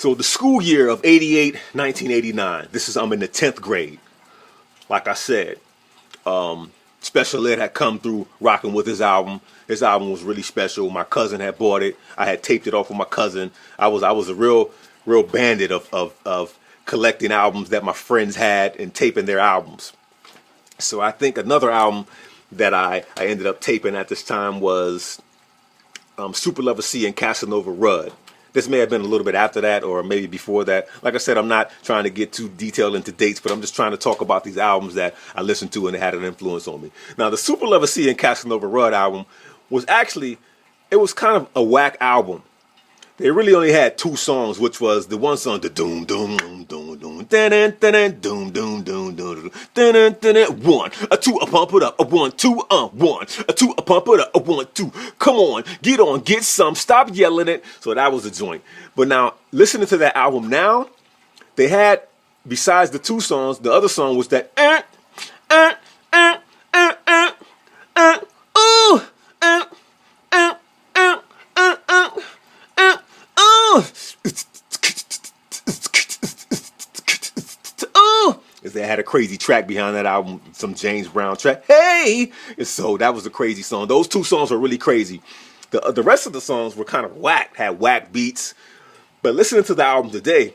So the school year of 88, 1989. I'm in the 10th grade. Like I said, Special Ed had come through rocking with his album. His album was really special. My cousin had bought it. I had taped it off with my cousin. I was a real bandit of collecting albums that my friends had and taping their albums. So I think another album that I ended up taping at this time was Super Lover C and Casanova Rudd. This may have been a little bit after that or maybe before that. Like I said, I'm not trying to get too detailed into dates, but I'm just trying to talk about these albums that I listened to and they had an influence on me. Now, the Super Lover C and Casanova Rudd album was actually, it was kind of a whack album. They really only had two songs, which was the one song, the doom doom doom doom doom doom doom doom doom doom 1 a 2 a pump it up a 1 2 1 a 2 a pump it up a 1 2. Come on, get some, stop yelling it. So that was the joint. But now listening to that album now, they had, besides the two songs, the other song was that they had a crazy track behind that album, some James Brown track. Hey! And so that was a crazy song. Those two songs were really crazy. The rest of the songs were kind of whack, had whack beats. But listening to the album today,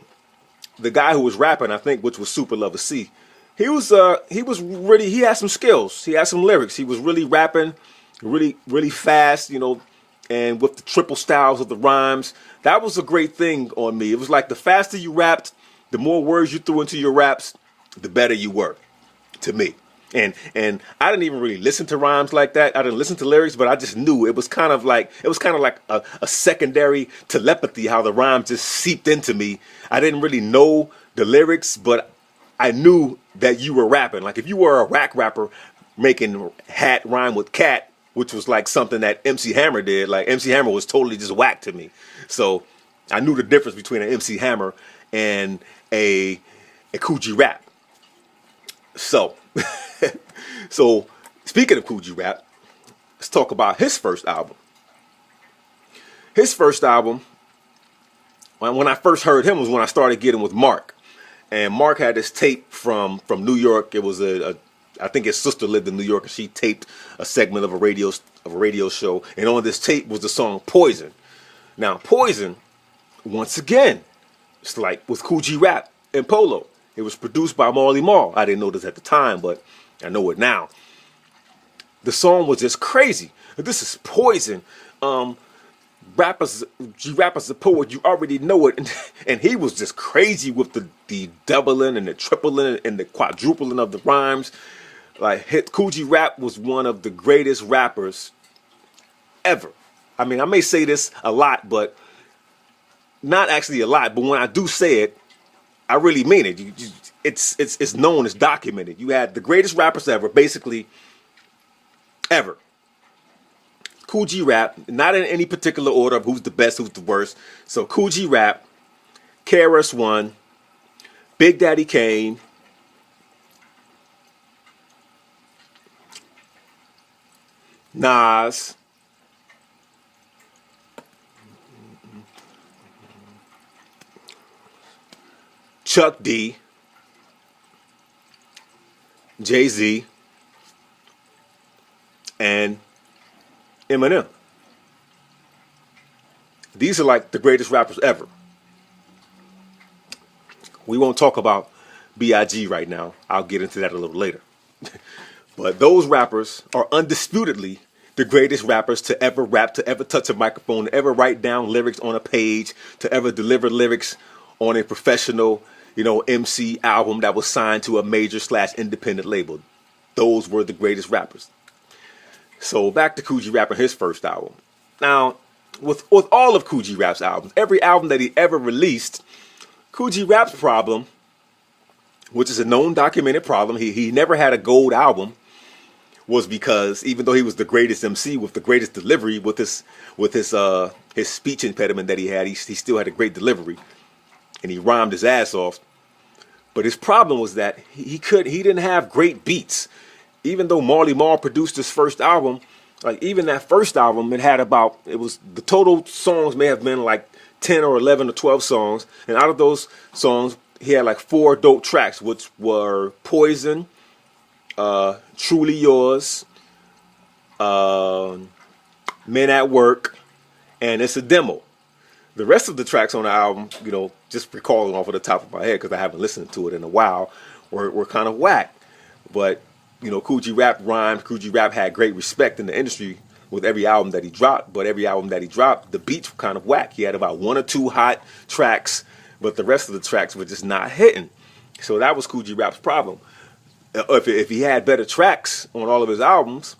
the guy who was rapping, I think, which was Super Lover C, he had some skills. He had some lyrics. He was really rapping, really fast, and with the triple styles of the rhymes. That was a great thing on me. It was like the faster you rapped, the more words you threw into your raps, the better you were, to me. And I didn't even really listen to rhymes like that. I didn't listen to lyrics, but I just knew it was kind of like a secondary telepathy, how the rhymes just seeped into me. I didn't really know the lyrics, but I knew that you were rapping. Like if you were a whack rapper making hat rhyme with cat, which was like something that MC Hammer did, like MC Hammer was totally just whack to me. So I knew the difference between an MC Hammer and a Kool G Rap. So speaking of Kool G Rap, let's talk about his first album. His first album, when I first heard him, was when I started getting with Mark. And Mark had this tape from New York. It was I think his sister lived in New York, and she taped a segment of a radio show. And on this tape was the song Poison. Now, Poison, once again, it's like with Kool G Rap and Polo. It was produced by Marley Marl. I didn't know this at the time, but I know it now. The song was just crazy. This is Poison. G-Rapper's a poet, you already know it. And he was just crazy with the doubling and the tripling and the quadrupling of the rhymes. Like, Kool G Rap was one of the greatest rappers ever. I mean, I may say this a lot, but not actually a lot. But when I do say it, I really mean it. It's known, it's documented. You had the greatest rappers ever, basically ever. Kool G Rap, not in any particular order of who's the best, who's the worst. So Kool G Rap, KRS-One, Big Daddy Kane, Nas, Chuck D, Jay-Z, and Eminem. These are like the greatest rappers ever. We won't talk about B.I.G. right now. I'll get into that a little later. But those rappers are undisputedly the greatest rappers to ever rap, to ever touch a microphone, to ever write down lyrics on a page, to ever deliver lyrics on a professional, MC album that was signed to a major/independent label. Those were the greatest rappers. So back to Kool G Rap and his first album. Now, with all of Kool G Rap's albums, every album that he ever released, Kool G Rap's problem, which is a known documented problem, he never had a gold album, was because even though he was the greatest MC with the greatest delivery, with his speech impediment that he had, he still had a great delivery, and he rhymed his ass off. But his problem was that he didn't have great beats. Even though Marley Marl produced his first album, like even that first album, the total songs may have been like 10 or 11 or 12 songs, and out of those songs, he had like 4 dope tracks, which were Poison, Truly Yours, Men at Work, and It's a Demo. The rest of the tracks on the album, you know, just recalling off of the top of my head because I haven't listened to it in a while, were kind of whack. But, you know, Kool G Rap rhymed. Kool G Rap had great respect in the industry with every album that he dropped. But every album that he dropped, the beats were kind of whack. He had about 1 or 2 hot tracks, but the rest of the tracks were just not hitting. So that was Kool G Rap's problem. If he had better tracks on all of his albums,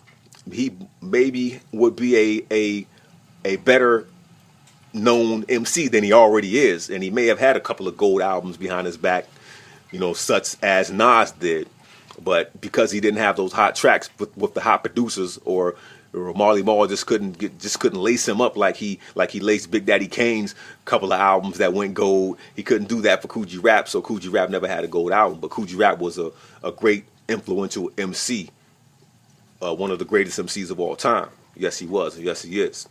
he maybe would be a better known MC than he already is, and he may have had a couple of gold albums behind his back, you know, such as Nas did. But because he didn't have those hot tracks with the hot producers, or Marley Marl just couldn't lace him up like he laced Big Daddy Kane's couple of albums that went gold. He couldn't do that for Kool G Rap, so Kool G Rap never had a gold album. But Kool G Rap was a great influential MC, one of the greatest MCs of all time. Yes, he was. Yes, he is.